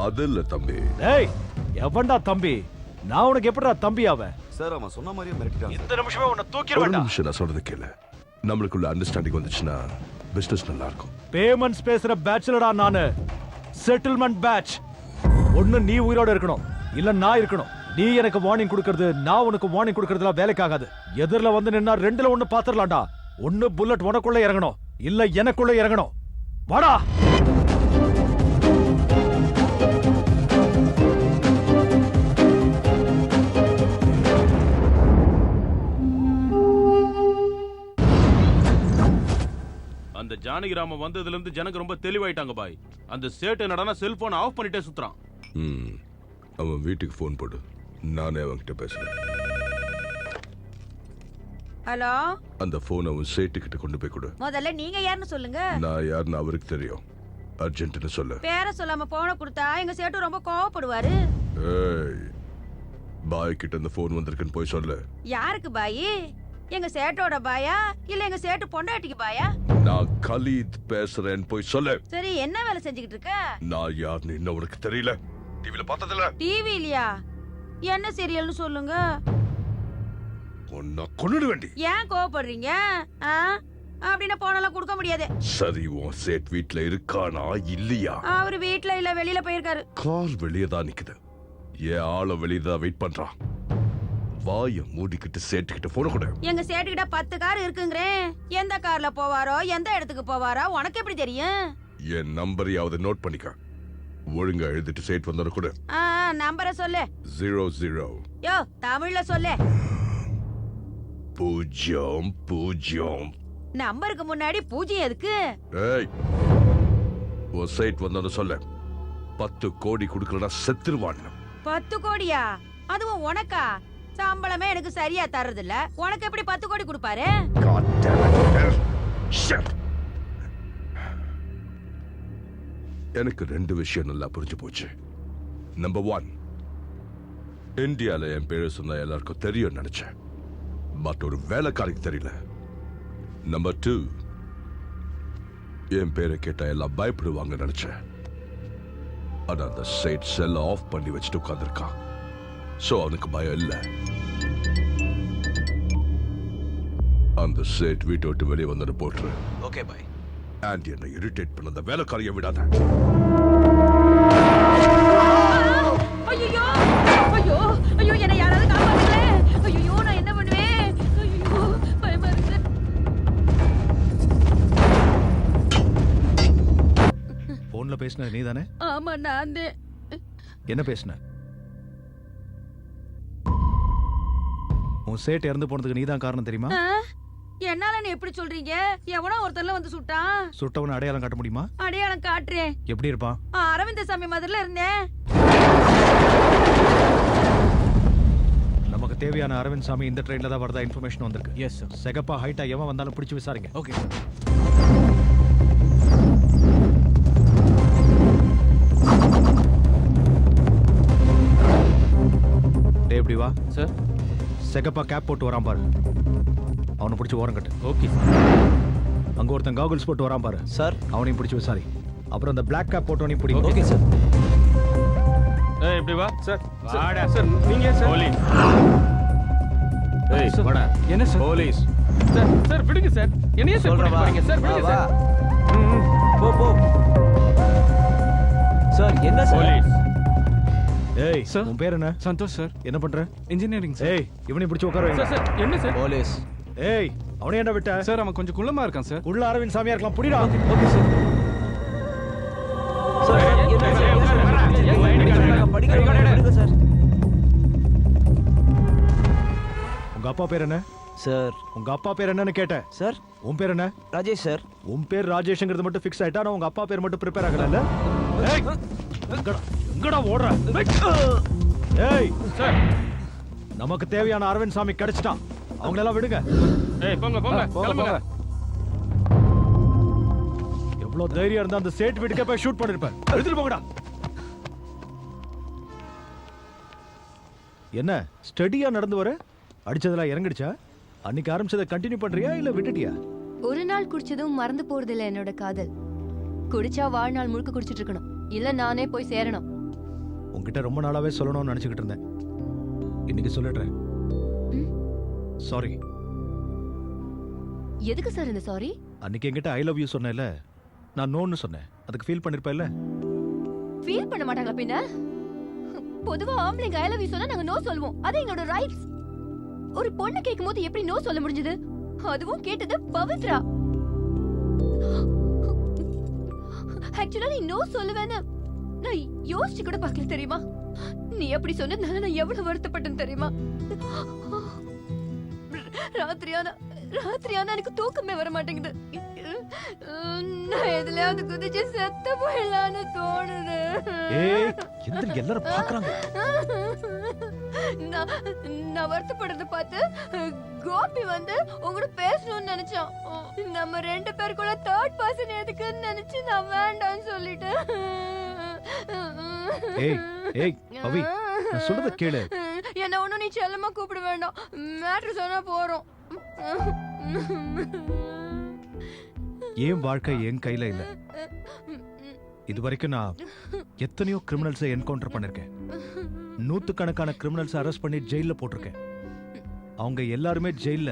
அது இல்ல தம்பி. ஏய் எவன்டா தம்பி? நான் உனக்கு எப்படிடா தம்பி அவன்? சார் அவன் சொன்ன மாதிரியே மிரட்டிட்டான். இந்த நிமிஷமே உன்னை ஒரு தூக்கிடுவேன்டா. நிமிஷம் நான் சொல்றது கேளு. நம்மளுக்குள்ள அண்டர்ஸ்டாண்டிங் வந்துச்சுன்னா பிசினஸ் நல்லா இருக்கும். பேமெண்ட்ஸ் பேசுற பேட்ச்லடா நானு. Settlement batch. ஒண்ணு நீ உயிரோட இருக்கணும், இல்ல நான் இருக்கணும். நீ எனக்கு வார்னிங் கொடுக்கிறது, நான் உனக்கு வார்னிங் கொடுக்கறதுல வேலைக்காகாது. எதிரில வந்து நின்னா ரெண்டுல ஒண்ணு பாத்துறலாம்டா. ஒண்ணு புல்லட் உனக்குள்ள இறங்கணும், இல்ல எனக்குள்ள இறங்கணும். வாடா. அந்த ஜானகிராம வந்ததுல இருந்து ஜனங்க ரொம்ப தெளிவாயிட்டாங்க பாய். அந்த சேட்டு என்னடா செல்போன் ஆஃப் பண்ணிட்டே சுத்துறான். அவன் வீட்டுக்கு போன் போடு, நானே அவன்கிட்ட பேசுறேன். ஹலோ, அந்த போன் அவன் சேட்டு கிட்ட கொண்டு போய் கொடு. முதல்ல நீங்க யாருன்னு சொல்லுங்க. நான் யாருன்னு அவருக்கு தெரியும். அர்ஜென்ட்னு சொல்லு. பேரை சொல்லாம போன கொடுத்தா எங்க சேட்டு ரொம்ப கோவப்படுவாரு. ஏய், பாய் கிட்ட அந்த போன் வந்திருக்குன்னு போய் சொல்லு. யாருக்கு பாயி? எங்க சேட்டோட பாயா இல்ல எங்க சேட்டு பொண்டாட்டிக்கு பாயா? நான் கலீத் பேசுறேன்னு போய் சொல்லு. சரி, என்ன வேலை செஞ்சுக்கிட்டு இருக்க? நான் யாருன்னு இன்னும் உனக்கு தெரியல. டிவில பார்த்ததில்ல. டிவி இல்லையா? என்ன சீரியல்னு சொல்லுங்க. உன்னை கொன்னுடுவேண்டி. ஏன் கோவப்படுறீங்க? அப்படின்னா போனெல்லாம் கொடுக்க முடியாது. சரி, உன் சேட் வீட்ல இருக்கானா இல்லையா? அவரு வீட்ல இல்ல, வெளியில போயிருக்காரு. கார் வெளியே தான் நிக்குது. ஏன் ஆள வெளியே தான் வெயிட் பண்றான். வாய மூடிக்கிட்டு சேட்டுக்கிட்ட போன கூட. எங்க சேட்டுக்கிட்ட 10 கார் இருக்குங்கிறேன். எந்த கார்ல போவாரோ, எந்த இடத்துக்கு போவாரோ உனக்கு எப்படி தெரியும்? என் நம்பரையாவது நோட் பண்ணிக்க. ஒழுங்கா எழுதிட்டு சேட் வந்தோட கூட. நம்பரை சொல்லு. 00. யோ, தமிழ்ல சொல்லு. 00. நம்பருக்கு முன்னாடி 0 எதுக்கு? ஏய், உன் சேட் வந்தோட சொல்ல. 10 கோடி கொடுக்கலனா செத்துருவான். 10 கோடியா? அதுவும் உனக்கா? சம்பளமே எனக்கு சரியா தர்றது இல்ல, உனக்கு எப்படி 10 கோடி கொடுப்பாரு? எனக்கு 2 விஷயம் நல்லா புரிஞ்சு போச்சு. நம்பர் 1, இந்தியால என் பேரு சொன்னா எல்லாருக்கும் தெரியும் நினைச்சேன். பட் ஒரு வேலைக்காரிக்கு தெரியல. நம்பர் 2, என் பேரை கேட்டா எல்லாம் பயப்படுவாங்க நினைச்சேன். ஆனா அந்த சைட் செல்ல ஆஃப் பண்ணி வச்சுட்டு உட்கார்ந்திருக்கான். சோ அவனுக்கு பயம் இல்ல. அந்த சேட் வீட்டை விட்டு வெளியே வந்து போட்டுரு. Okay bye. அண்ட் என்னை இரிட்டேட் பண்ண அந்த வேலைக்காரியை விடாத. ஐயோ ஐயோ ஐயோ, என்ன யாராவது காப்பாத்துங்களே. ஐயோ, நான் என்ன பண்ணுவேன்? ஐயோ, பயமா இருக்கு. போன்ல பேசின நீ தானே? ஆமா, நான் தான். என்ன பேசின? உன் சேட் இறந்து போனதுக்கு நீ தான் காரணம் தெரியுமா? என்னால நீ எப்படி சொல்றீங்க? எவனோ ஒருத்தன்ல வந்து சுட்டான். சுட்டவன அடையாளம் காட்ட முடியுமா? அடையாளம் காட்டுறேன். எப்படி இருப்பான்? அரவிந்த சாமி மாதிரில இருந்தேன். நமக்கு தேவையான அரவிந்த் சாமி இந்த ட்ரெயின்ல தான் வரதா இன்ஃபர்மேஷன் வந்திருக்கு. Yes sir. செகப்பா ஹைட்டா எவன் வந்தாலும் பிடிச்சு விசாரிங்க. Okay sir. டே, எப்படி வா சார். செகப்பா கேப் போட்டு வரான் பாரு, அவனை பிடிச்சி ஓரம் கட்டு. ஓகே. அங்க ஒருத்தன் காகுல்ஸ் போட்டு வரான் பாரு சார், அவனையும் பிடிச்சி விசாரி. அப்புறம் அந்த பிளாக் கேப் போட்டவனையும் பிடி. Okay sir. ஏய், இப்படி வா சார். வாடா சார், நீங்க சார். போலீஸ். ஏய், வாடா. என்ன சார்? போலீஸ். சார், சார் விடுங்க சார். என்னைய சார் கூட்டிட்டு போறீங்க சார்? விடுங்க சார். போ. சார், என்ன சார்? போலீஸ். ஏய் சார். உன் பேர் என்ன? சந்தோஷ் சார். என்ன பண்ற? Engineering sir. ஏய், இவனையும் பிடிச்சி உட்கார வைங்க. சார், சார், என்ன சார்? போலீஸ். ஏய், அவனை ஏன்டா விட்ட? சார், அவன் கொஞ்சம் குள்ளமா இருக்கான் சார். உள்ள அரவிந்த் சாமியா இருக்கலாம், புடிடா. Okay sir. சார், என்ன சார்? உங்க அப்பா பேர் என்ன? சார். உங்க அப்பா பேர் என்னன்னு கேட்டேன். சார். உன் பேர் என்ன? ராஜேஷ் சார். உன் பேர் ராஜேஷ்ங்கிறது மட்டும் ஃபிக்ஸ் ஆயிட்டா, நான் உங்க அப்பா பேர் மட்டும் ப்ரிப்பேர் ஆகல. ஏய், எங்கடா ஓடுற? ஏய் சார், நமக்கு தேவையான அரவிந்த் சாமி கிடைச்சிட்டான். அவங்கள எல்லாம் விடுங்க. ஏய், போங்க கிளம்புங்க. எவ்வளவு தைரியம் இருந்தா அந்த சேட் வீட்டுக்கே போய் ஷூட் பண்ணிருப்பேன். எடுத்துட்டு போங்கடா. என்ன ஸ்டடியா நடந்து வர? அடிச்சதெல்லாம் இறங்கிடுச்சா? அன்னைக்கு ஆரம்பிச்சதை கண்டினியூ பண்றியா இல்ல விட்டுட்டியா? ஒரு நாள் குடிச்சதும் மறந்து போறது இல்ல என்னோட காதல். குடிச்சா வாழ்நாள் முழுக்க குடிச்சிட்டு இருக்கணும், இல்ல நானே போய் சேரணும். உன்கிட்ட ரொம்ப நாளாவே சொல்லணும்னு நினைச்சுக்கிட்டு இருந்தேன். இன்னைக்கு சொல்லிடுறேன். சாரி. எதுக்கு சார் இந்த சாரி? அன்னைக்கு என்கிட்ட ஐ லவ் யூ சொன்னேன்ல, நான் நோன்னு சொன்னேன். அதுக்கு ஃபீல் பண்ணிருப்பேன்ல? ஃபீல் பண்ண மாட்டாங்க பின்ன. பொதுவா ஆம்பளைங்க ஐ லவ் யூ சொன்னா நாங்க நோ சொல்லுவோம். அது எங்களோட ரைட்ஸ். ஒரு பொண்ணு கேக்கும்போது எப்படி நோ சொல்ல முடிஞ்சது? அதுவும் கேட்டது பவித்ரா. ஆக்சுவலா நீ நோ சொல்லுவேன்னு நான் யோசிச்சு கூட பார்க்கல தெரியுமா? நீ எப்படி சொன்னதுனால நான் எவ்வளவு வருத்தப்பட்டேன் தெரியுமா? ராத்திரியானா எனக்கு தூக்கமே வர மாட்டேங்குது. நான் எதுலயாவது குதிச்சு செத்து போயிடலான்னு தோணுது. எல்லாரும் பாக்குறாங்க. நான் வருத்தப்படுறத பார்த்து கோபி வந்து உங்களோட பேசணும்னு நினைச்சான். நம்ம 2 பேருக்குள்ள தேர்ட் பர்சன் எதுக்குன்னு நினைச்சு நான் வேண்டாம்னு சொல்லிட்டேன். பவி, நான் சொல்றத கேளு. என்ன ஒண்ணும் நீ செல்லமா கூப்பிட வேண்டாம். மேட்ரு சொன்னா போறோம். என் வாழ்க்கை என் கையில இல்ல. இது வரைக்கும் நான் எத்தனையோ கிரிமினல்ஸை என்கவுண்டர் பண்ணிருக்கேன். நூத்துக்கணக்கான கிரிமினல்ஸ் அரெஸ்ட் பண்ணி ஜெயில போட்டிருக்கேன். அவங்க எல்லாருமே ஜெயில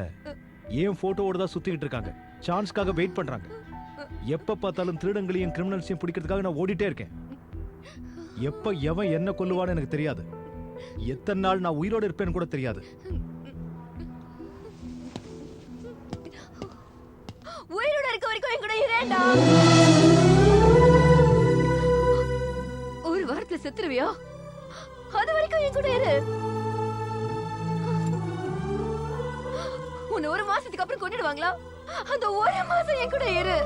என் போட்டோவோட தான் சுத்திக்கிட்டு இருக்காங்க. சான்ஸ்க்காக வெயிட் பண்றாங்க. எப்ப பார்த்தாலும் திருடங்களையும் கிரிமினல்ஸையும் பிடிக்கிறதுக்காக நான் ஓடிட்டே இருக்கேன். எப்ப எவன் என்ன கொல்லுவான்னு எனக்கு தெரியாது. எத்தனை நாள் நான் உயிரோடு இருப்பேன்னு கூட தெரியாது. உயிரோட இருக்க வரைக்கும் என் கூட இரேண்டா. ஒரு வாரத்துல செத்துருவியா? அது வரைக்கும் என் கூட இரு. உன்னை 1 மாசத்துக்கு அப்புறம் கொன்னிடுவாங்களா? அந்த 1 மாசம் என் கூட இரு.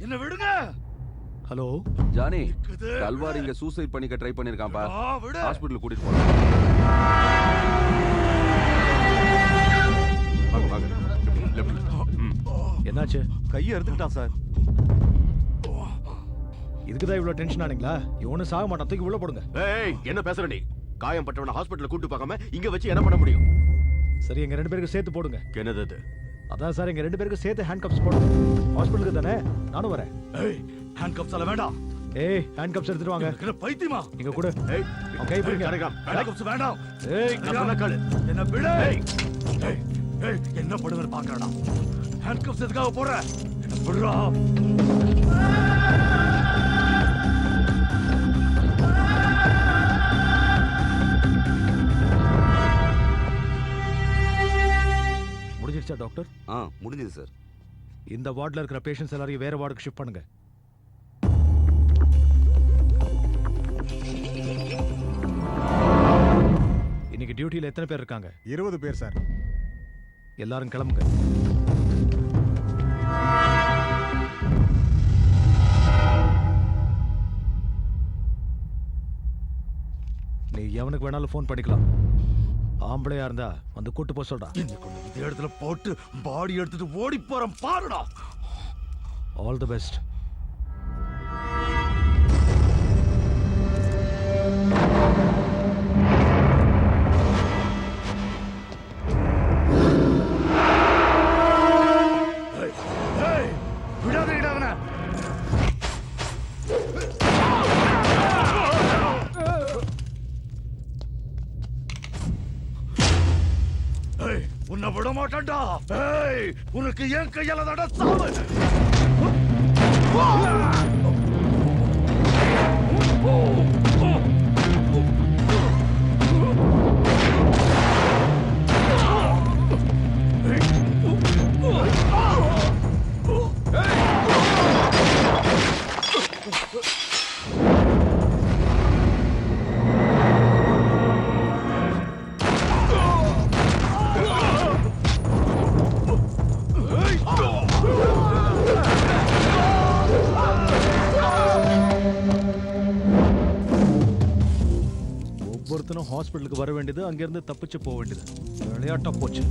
என்ன விடுங்க. ஹலோ ஜானி, கல்வார் இங்க சூசைட் பண்ணிக்க ட்ரை பண்ணிருக்கான்பா. ஹாஸ்பிடல் கூட்டிட்டு போறோம். என்னாச்சு? கையை எடுத்துக்கிட்டான் சார். இதுக்குதான் இவ்வளவு டென்ஷன் ஆனீங்களா? இவனு சாக மாட்டான், தூக்கி உள்ள போடுங்க. ஏய், என்ன பேசுற நீ? காயம் பட்டவன ஹாஸ்பிடல்ல கூட்டி பார்க்காம இங்க வச்சு என்ன பண்ண முடியும்? சரி, எங்க 2 பேருக்கு சேர்த்து போடுங்க. என்னது இது? அதான் சார், எங்க 2 பேருக்கு சேர்த்து ஹேண்ட் கப்ஸ் போடுங்க. ஹாஸ்பிடலுக்கு தானே, நானும் வரேன். ஏய், ஹேண்ட் கப்ஸ் எல்லாம் வேண்டாம். ஹேண்ட் கப்ஸ் எடுத்துட்டு வாங்க. என்ன பைத்தியமா? இங்க கூட. ஏய், கை பிடிங்க. ஹேண்ட் கப்ஸ் வேண்டாம். நான் சொன்ன கேளு. என்ன விடு. ஏய், என்ன பண்ணுவேன்னு பாக்குறடா. ஹேண்ட் கப்ஸ் எதுக்காக போடுற? என்ன விடுறா. முடிஞ்சிருச்சா டாக்டர்? முடிஞ்சது சார். இந்த வார்டுல இருக்கிற பேஷண்ட்ஸ் எல்லாரையும் வேற வார்டுக்கு ஷிஃப்ட் பண்ணுங்க. இன்னைக்கு டியூட்டில எத்தனை பேர் இருக்காங்க? 20 பேர் சார். எல்லாரும் கிளம்புங்க. நீ எவனுக்கு வேணாலும் ஃபோன் பண்ணிக்கலாம். ஆம்பளையா இருந்தா வந்து கூட்டு போக சொல்றா. இன்னைக்கு இந்த இடத்துல போட்டு பாடி எடுத்துட்டு ஓடி போறேன் பாருடா. All the best. உன்னை விட மாட்டேன்டா. ஏய், உனக்கு என் கையால தட சாவு. ஒவ்வொருத்தனும் ஹாஸ்பிட்டலுக்கு வர வேண்டியது, அங்கிருந்து தப்பிச்சு போக வேண்டியது. விளையாட்டா போச்சு.